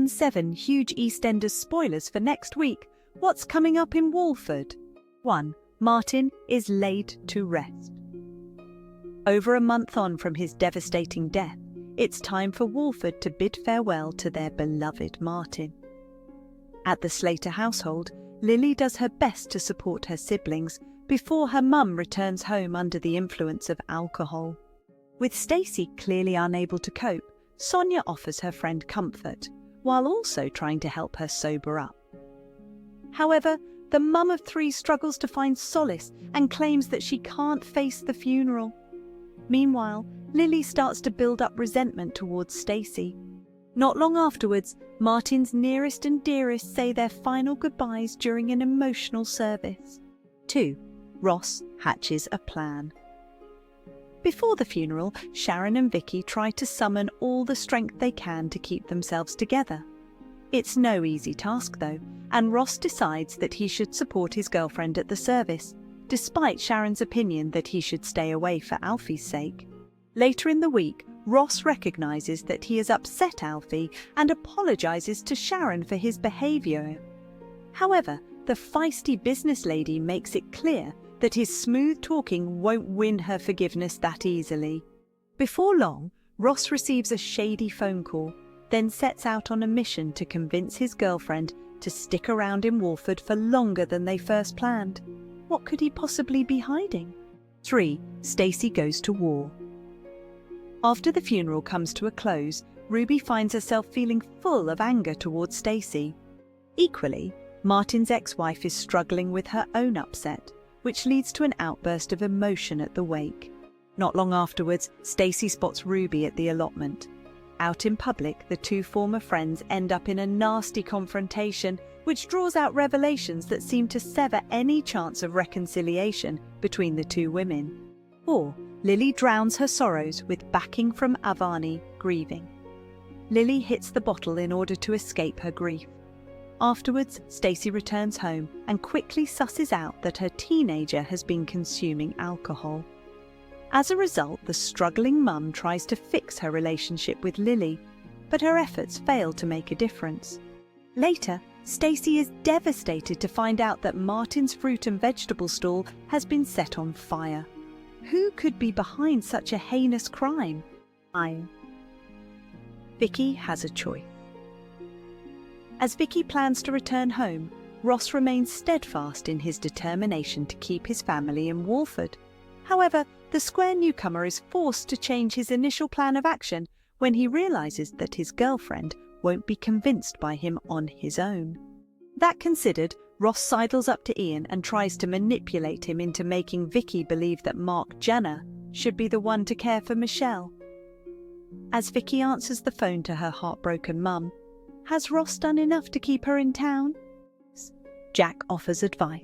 7 huge EastEnders spoilers for next week. What's coming up in Walford? 1. Martin is laid to rest. Over a month on from his devastating death, it's time for Walford to bid farewell to their beloved Martin. At the Slater household, Lily does her best to support her siblings before her mum returns home under the influence of alcohol. With Stacey clearly unable to cope, Sonia offers her friend comfort, while also trying to help her sober up. However, the mum of 3 struggles to find solace and claims that she can't face the funeral. Meanwhile, Lily starts to build up resentment towards Stacey. Not long afterwards, Martin's nearest and dearest say their final goodbyes during an emotional service. 2. Ross hatches a plan. Before the funeral, Sharon and Vicky try to summon all the strength they can to keep themselves together. It's no easy task though, and Ross decides that he should support his girlfriend at the service, despite Sharon's opinion that he should stay away for Alfie's sake. Later in the week, Ross recognises that he has upset Alfie and apologises to Sharon for his behaviour. However, the feisty business lady makes it clear that his smooth talking won't win her forgiveness that easily. Before long, Ross receives a shady phone call, then sets out on a mission to convince his girlfriend to stick around in Walford for longer than they first planned. What could he possibly be hiding? 3. Stacey goes to war. After the funeral comes to a close, Ruby finds herself feeling full of anger towards Stacey. Equally, Martin's ex-wife is struggling with her own upset, which leads to an outburst of emotion at the wake. Not long afterwards, Stacey spots Ruby at the allotment. Out in public, the 2 former friends end up in a nasty confrontation, which draws out revelations that seem to sever any chance of reconciliation between the 2 women. 4. Lily drowns her sorrows with backing from Avani, grieving. Lily hits the bottle in order to escape her grief. Afterwards, Stacey returns home and quickly susses out that her teenager has been consuming alcohol. As a result, the struggling mum tries to fix her relationship with Lily, but her efforts fail to make a difference. Later, Stacey is devastated to find out that Martin's fruit and vegetable stall has been set on fire. Who could be behind such a heinous crime? Vicky has a choice. As Vicky plans to return home, Ross remains steadfast in his determination to keep his family in Walford. However, the square newcomer is forced to change his initial plan of action when he realises that his girlfriend won't be convinced by him on his own. That considered, Ross sidles up to Ian and tries to manipulate him into making Vicky believe that Mark Jenner should be the one to care for Michelle. As Vicky answers the phone to her heartbroken mum, has Ross done enough to keep her in town? Jack offers advice.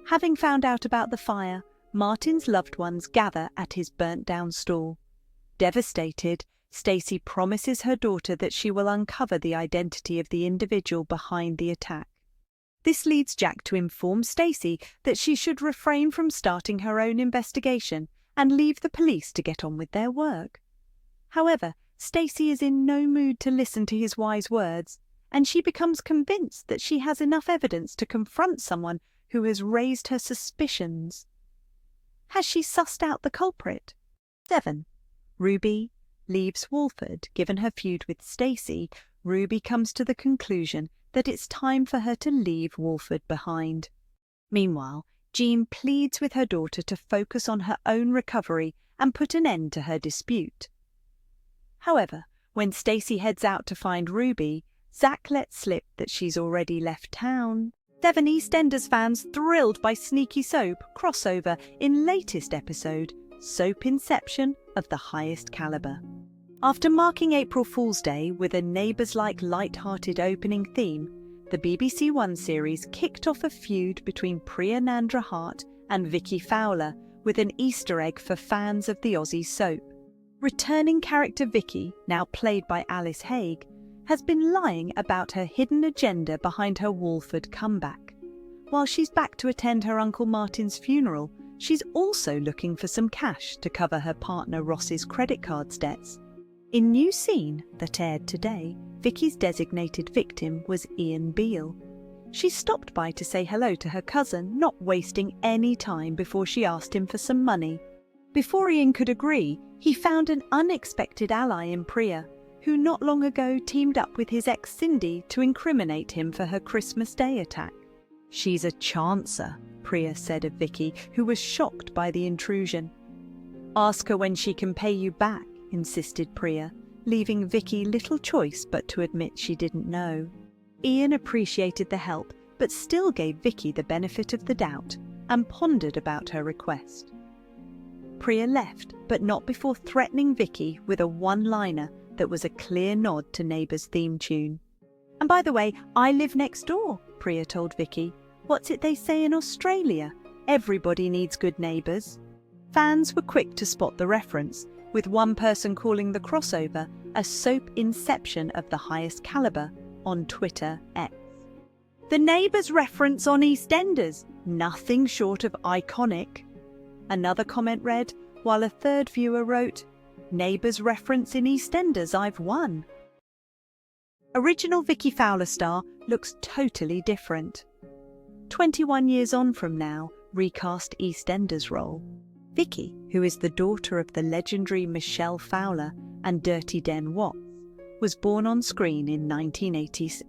Having found out about the fire, Martin's loved ones gather at his burnt-down stall. Devastated, Stacey promises her daughter that she will uncover the identity of the individual behind the attack. This leads Jack to inform Stacey that she should refrain from starting her own investigation and leave the police to get on with their work. However, Stacey is in no mood to listen to his wise words, and she becomes convinced that she has enough evidence to confront someone who has raised her suspicions. Has she sussed out the culprit? 7. Ruby leaves Walford. Given her feud with Stacey, Ruby comes to the conclusion that it's time for her to leave Walford behind. Meanwhile, Jean pleads with her daughter to focus on her own recovery and put an end to her dispute. However, when Stacey heads out to find Ruby, Zach lets slip that she's already left town. 7 EastEnders fans thrilled by Sneaky Soap crossover in latest episode, Soap Inception of the highest calibre. After marking April Fool's Day with a Neighbours-like light-hearted opening theme, the BBC One series kicked off a feud between Priya Nandra Hart and Vicky Fowler with an Easter egg for fans of the Aussie soap. Returning character Vicky, now played by Alice Haig, has been lying about her hidden agenda behind her Walford comeback. While she's back to attend her Uncle Martin's funeral, she's also looking for some cash to cover her partner Ross's credit card's debts. In New Scene, that aired today, Vicky's designated victim was Ian Beale. She stopped by to say hello to her cousin, not wasting any time before she asked him for some money. Before Ian could agree, he found an unexpected ally in Priya, who not long ago teamed up with his ex Cindy to incriminate him for her Christmas Day attack. "She's a chancer," Priya said of Vicky, who was shocked by the intrusion. "Ask her when she can pay you back," insisted Priya, leaving Vicky little choice but to admit she didn't know. Ian appreciated the help, but still gave Vicky the benefit of the doubt and pondered about her request. Priya left, but not before threatening Vicky with a one-liner that was a clear nod to Neighbours' theme tune. "And by the way, I live next door," Priya told Vicky. "What's it they say in Australia? Everybody needs good neighbours." Fans were quick to spot the reference, with one person calling the crossover a soap inception of the highest calibre on Twitter X. "The Neighbours reference on EastEnders, nothing short of iconic." Another comment read, while a third viewer wrote, "Neighbours reference in EastEnders, I've won." Original Vicky Fowler star looks totally different. 21 years on from now, recast EastEnders role. Vicky, who is the daughter of the legendary Michelle Fowler and Dirty Den Watts, was born on screen in 1986.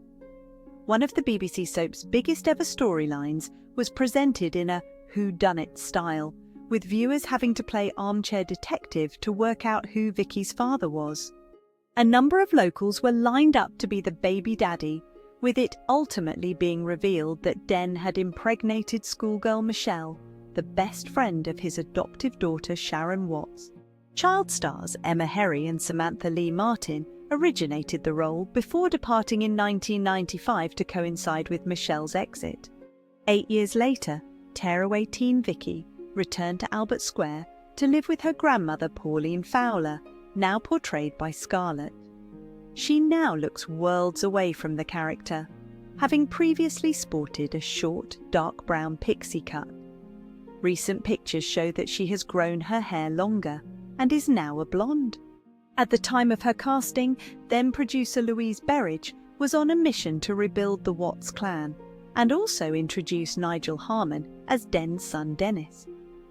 One of the BBC soap's biggest ever storylines was presented in a whodunit style, with viewers having to play armchair detective to work out who Vicky's father was. A number of locals were lined up to be the baby daddy, with it ultimately being revealed that Den had impregnated schoolgirl Michelle, the best friend of his adoptive daughter Sharon Watts. Child stars Emma Herry and Samantha Lee Martin originated the role before departing in 1995 to coincide with Michelle's exit. 8 years later, tearaway teen Vicky returned to Albert Square to live with her grandmother Pauline Fowler, now portrayed by Scarlett. She now looks worlds away from the character, having previously sported a short, dark brown pixie cut. Recent pictures show that she has grown her hair longer and is now a blonde. At the time of her casting, then producer Louise Berridge was on a mission to rebuild the Watts clan and also introduce Nigel Harman as Den's son Dennis.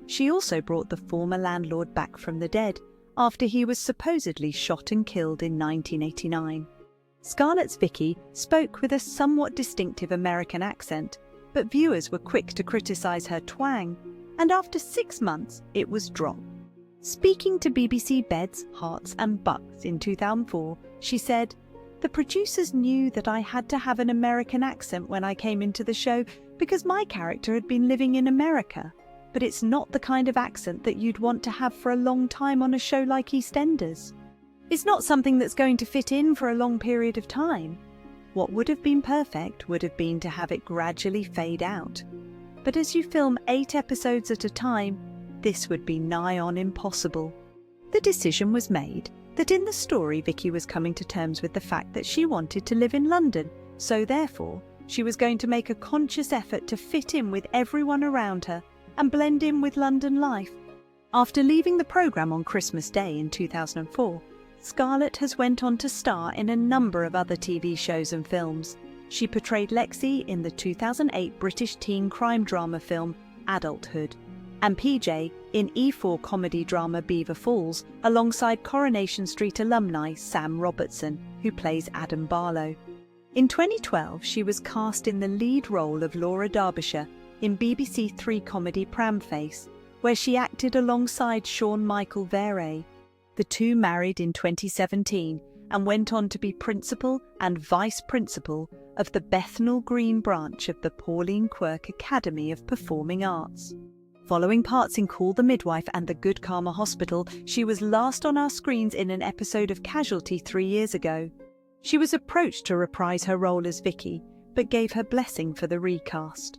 She also brought the former landlord back from the dead after he was supposedly shot and killed in 1989. Scarlett's Vicky spoke with a somewhat distinctive American accent, but viewers were quick to criticise her twang, and after 6 months it was dropped. Speaking to BBC Beds, Hearts and Bucks in 2004, she said, "The producers knew that I had to have an American accent when I came into the show because my character had been living in America. But it's not the kind of accent that you'd want to have for a long time on a show like EastEnders. It's not something that's going to fit in for a long period of time. What would have been perfect would have been to have it gradually fade out. But as you film 8 episodes at a time, this would be nigh on impossible." The decision was made that in the story Vicky was coming to terms with the fact that she wanted to live in London, so therefore she was going to make a conscious effort to fit in with everyone around her and blend in with London life. After leaving the programme on Christmas Day in 2004, Scarlett has went on to star in a number of other TV shows and films. She portrayed Lexi in the 2008 British teen crime drama film Adulthood, and PJ in E4 comedy drama Beaver Falls alongside Coronation Street alumni Sam Robertson, who plays Adam Barlow. In 2012, she was cast in the lead role of Laura Derbyshire in BBC Three comedy Pramface, where she acted alongside Sean Michael Vere. The two married in 2017 and went on to be principal and vice principal of the Bethnal Green branch of the Pauline Quirke Academy of Performing Arts. Following parts in Call the Midwife and The Good Karma Hospital, she was last on our screens in an episode of Casualty 3 years ago. She was approached to reprise her role as Vicky, but gave her blessing for the recast.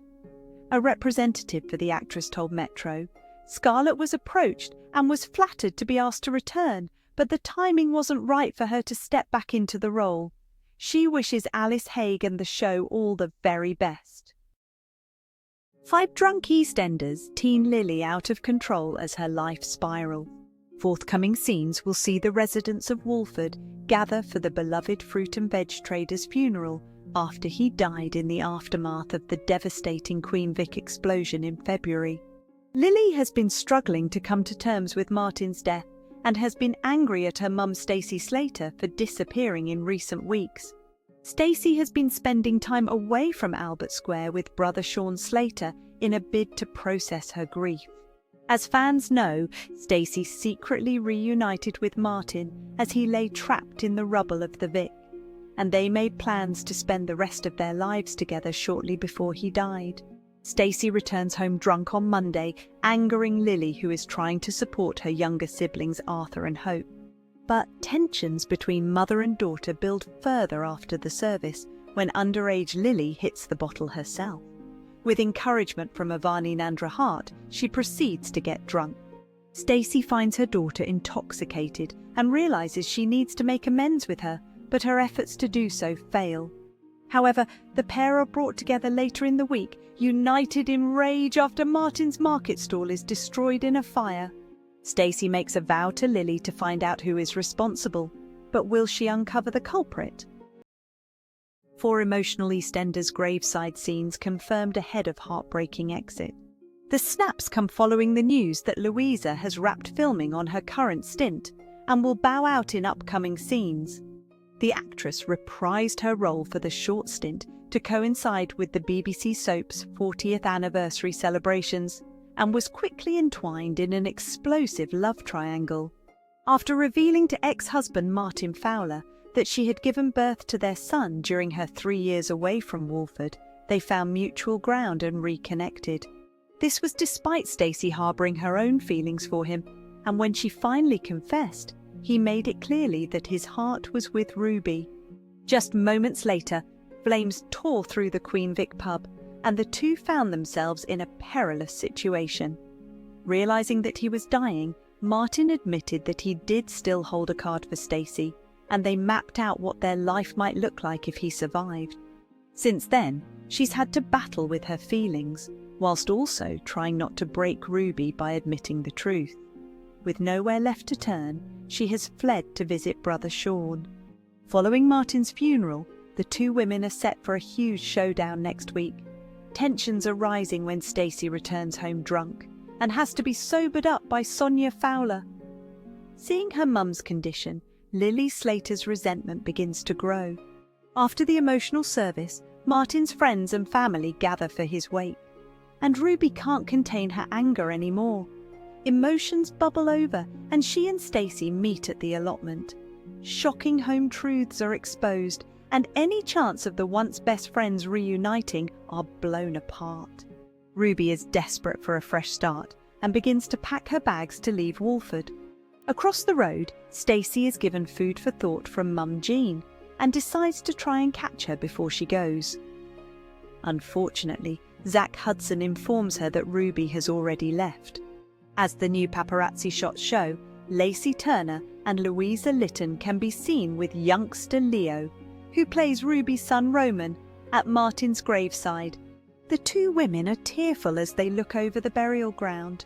A representative for the actress told Metro, "Scarlett was approached and was flattered to be asked to return, but the timing wasn't right for her to step back into the role. She wishes Alice Haig and the show all the very best." 5 drunk EastEnders, teen Lily out of control as her life spirals. Forthcoming scenes will see the residents of Walford gather for the beloved fruit and veg trader's funeral after he died in the aftermath of the devastating Queen Vic explosion in February. Lily has been struggling to come to terms with Martin's death and has been angry at her mum Stacey Slater for disappearing in recent weeks. Stacey has been spending time away from Albert Square with brother Sean Slater in a bid to process her grief. As fans know, Stacey secretly reunited with Martin as he lay trapped in the rubble of the Vic, and they made plans to spend the rest of their lives together shortly before he died. Stacey returns home drunk on Monday, angering Lily, who is trying to support her younger siblings Arthur and Hope. But tensions between mother and daughter build further after the service, when underage Lily hits the bottle herself. With encouragement from Avani Nandra Hart, she proceeds to get drunk. Stacey finds her daughter intoxicated and realizes she needs to make amends with her, but her efforts to do so fail. However, the pair are brought together later in the week, united in rage after Martin's market stall is destroyed in a fire. Stacey makes a vow to Lily to find out who is responsible, but will she uncover the culprit? 4 emotional EastEnders graveside scenes confirmed ahead of heartbreaking exit. The snaps come following the news that Louisa has wrapped filming on her current stint and will bow out in upcoming scenes. The actress reprised her role for the short stint to coincide with the BBC soap's 40th anniversary celebrations and was quickly entwined in an explosive love triangle. After revealing to ex-husband Martin Fowler that she had given birth to their son during her 3 years away from Walford, they found mutual ground and reconnected. This was despite Stacey harbouring her own feelings for him, and when she finally confessed, he made it clearly that his heart was with Ruby. Just moments later, flames tore through the Queen Vic pub, and the two found themselves in a perilous situation. Realising that he was dying, Martin admitted that he did still hold a card for Stacey, and they mapped out what their life might look like if he survived. Since then, she's had to battle with her feelings, whilst also trying not to break Ruby by admitting the truth. With nowhere left to turn, she has fled to visit brother Sean. Following Martin's funeral, the two women are set for a huge showdown next week. Tensions are rising when Stacey returns home drunk and has to be sobered up by Sonia Fowler. Seeing her mum's condition, Lily Slater's resentment begins to grow. After the emotional service, Martin's friends and family gather for his wake, and Ruby can't contain her anger anymore. Emotions bubble over, and she and Stacey meet at the allotment. Shocking home truths are exposed, and any chance of the once best friends reuniting are blown apart. Ruby is desperate for a fresh start and begins to pack her bags to leave Walford. Across the road, Stacey is given food for thought from Mum Jean and decides to try and catch her before she goes. Unfortunately, Zach Hudson informs her that Ruby has already left. As the new paparazzi shots show, Lacey Turner and Louisa Lytton can be seen with youngster Leo, who plays Ruby's son Roman, at Martin's graveside. The two women are tearful as they look over the burial ground.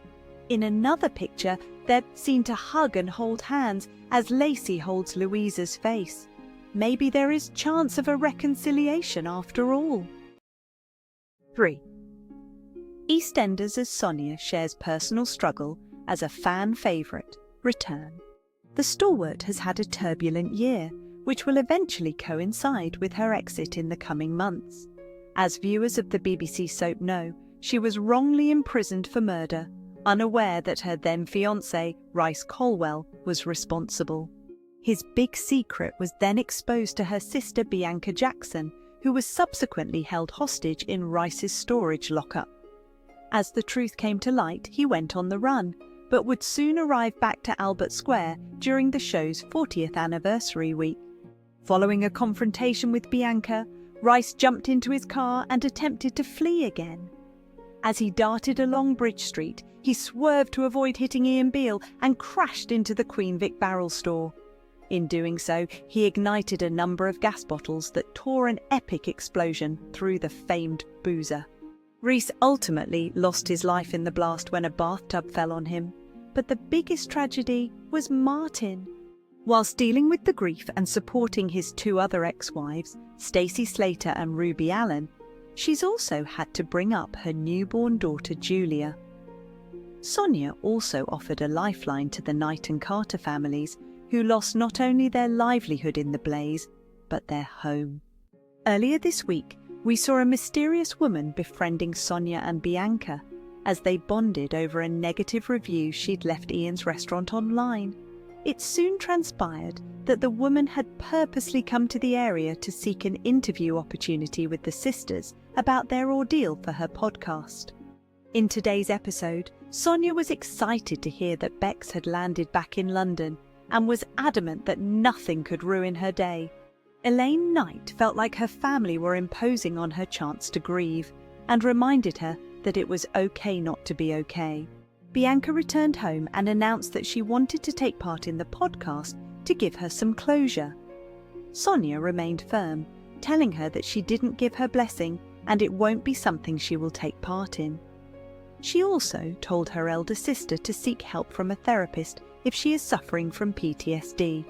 In another picture, they're seen to hug and hold hands as Lacey holds Louisa's face. Maybe there is chance of a reconciliation after all. 3. EastEnders as Sonia shares personal struggle as a fan favourite return. The stalwart has had a turbulent year, which will eventually coincide with her exit in the coming months. As viewers of the BBC soap know, she was wrongly imprisoned for murder, unaware that her then-fiancé, Rice Colwell, was responsible. His big secret was then exposed to her sister Bianca Jackson, who was subsequently held hostage in Rice's storage lockup. As the truth came to light, he went on the run, but would soon arrive back to Albert Square during the show's 40th anniversary week. Following a confrontation with Bianca, Rice jumped into his car and attempted to flee again. As he darted along Bridge Street, he swerved to avoid hitting Ian Beale and crashed into the Queen Vic barrel store. In doing so, he ignited a number of gas bottles that tore an epic explosion through the famed boozer. Reese ultimately lost his life in the blast when a bathtub fell on him. But the biggest tragedy was Martin. Whilst dealing with the grief and supporting his two other ex-wives, Stacey Slater and Ruby Allen, she's also had to bring up her newborn daughter Julia. Sonia also offered a lifeline to the Knight and Carter families, who lost not only their livelihood in the blaze, but their home. Earlier this week, we saw a mysterious woman befriending Sonia and Bianca as they bonded over a negative review she'd left Ian's restaurant online. It soon transpired that the woman had purposely come to the area to seek an interview opportunity with the sisters about their ordeal for her podcast. In today's episode, Sonia was excited to hear that Bex had landed back in London and was adamant that nothing could ruin her day. Elaine Knight felt like her family were imposing on her chance to grieve and reminded her that it was okay not to be okay. Bianca returned home and announced that she wanted to take part in the podcast to give her some closure. Sonia remained firm, telling her that she didn't give her blessing and it won't be something she will take part in. She also told her elder sister to seek help from a therapist if she is suffering from PTSD.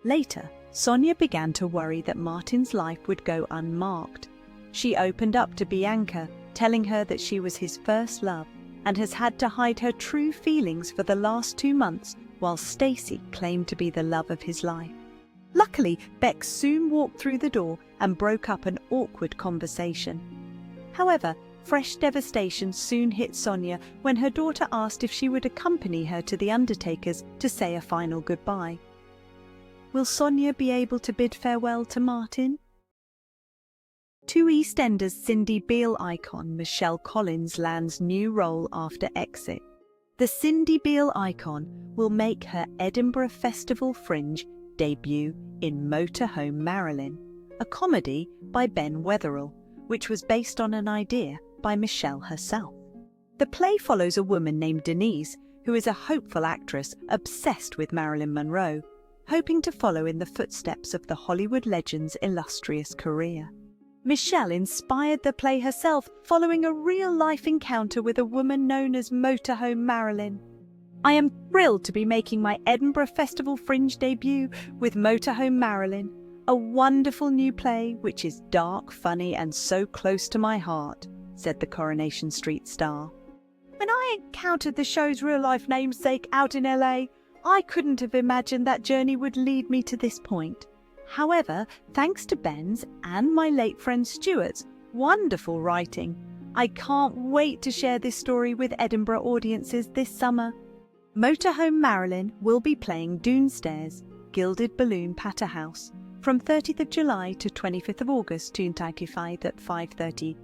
Later, Sonia began to worry that Martin's life would go unmarked. She opened up to Bianca, telling her that she was his first love and has had to hide her true feelings for the last 2 months while Stacey claimed to be the love of his life. Luckily, Bex soon walked through the door and broke up an awkward conversation. However, fresh devastation soon hit Sonia when her daughter asked if she would accompany her to the undertakers to say a final goodbye. Will Sonia be able to bid farewell to Martin? To EastEnders Cindy Beale icon Michelle Collins lands new role after exit. The Cindy Beale icon will make her Edinburgh Festival Fringe debut in Motorhome Marilyn, a comedy by Ben Wetherell, which was based on an idea by Michelle herself. The play follows a woman named Denise, who is a hopeful actress obsessed with Marilyn Monroe, hoping to follow in the footsteps of the Hollywood legend's illustrious career. Michelle inspired the play herself following a real-life encounter with a woman known as Motorhome Marilyn. I am thrilled to be making my Edinburgh Festival Fringe debut with Motorhome Marilyn, a wonderful new play which is dark, funny and so close to my heart, said the Coronation Street star. When I encountered the show's real-life namesake out in LA, I couldn't have imagined that journey would lead me to this point. However, thanks to Ben's and my late friend Stuart's wonderful writing, I can't wait to share this story with Edinburgh audiences this summer. Motorhome Marilyn will be playing Doonstairs, Gilded Balloon Patter House, from 30th of July to 25th of August 2025 at 5:30.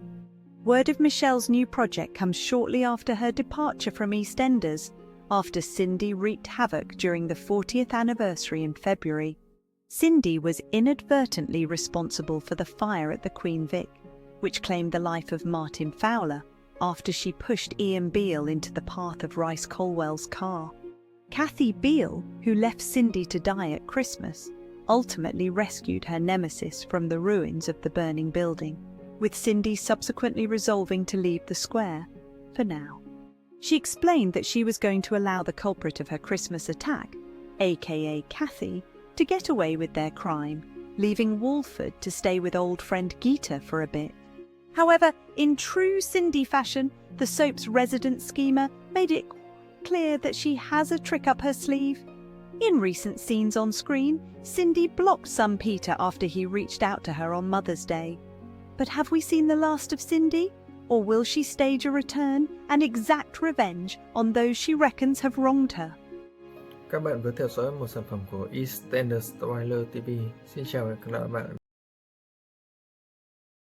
Word of Michelle's new project comes shortly after her departure from EastEnders, after Cindy wreaked havoc during the 40th anniversary in February. Cindy was inadvertently responsible for the fire at the Queen Vic, which claimed the life of Martin Fowler after she pushed Ian Beale into the path of Rice Colwell's car. Kathy Beale, who left Cindy to die at Christmas, ultimately rescued her nemesis from the ruins of the burning building, with Cindy subsequently resolving to leave the square, for now. She explained that she was going to allow the culprit of her Christmas attack, aka Kathy, to get away with their crime, leaving Walford to stay with old friend Geeta for a bit. However, in true Cindy fashion, the soap's resident schemer made it clear that she has a trick up her sleeve. In recent scenes on screen, Cindy blocked son Peter after he reached out to her on Mother's Day. But have we seen the last of Cindy? Or will she stage a return and exact revenge on those she reckons have wronged her? Các bạn vừa theo dõi một sản phẩm của EastEnders Trailer TV. Xin chào và hẹn gặp lại các bạn